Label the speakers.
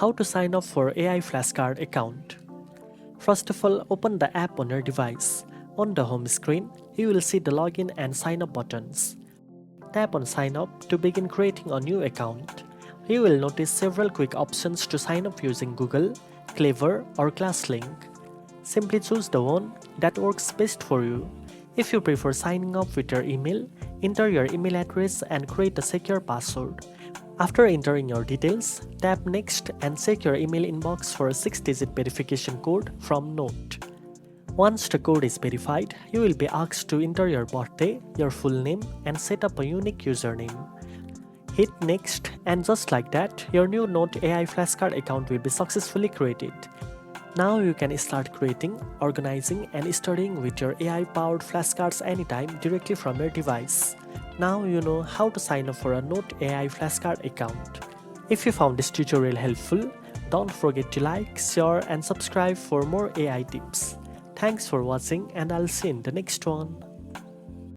Speaker 1: How to sign up for AI Flashcard account. First of all, open the app on your device. On the home screen, you will see the login and sign up buttons. Tap on sign up to begin creating a new account. You will notice several quick options to sign up using Google, Clever or ClassLink. Simply choose the one that works best for you. If you prefer signing up with your email, enter your email address and create a secure password. After entering your details, tap Next and check your email inbox for a 6-digit verification code from Knowt. Once the code is verified, you will be asked to enter your birthday, your full name, and set up a unique username. Hit Next, and just like that, your new Knowt AI Flashcard account will be successfully created. Now you can start creating, organizing, and studying with your AI-powered flashcards anytime directly from your device. Now you know how to sign up for a Knowt AI Flashcard account. If you found this tutorial helpful, don't forget to like, share, and subscribe for more AI tips. Thanks for watching, and I'll see you in the next one.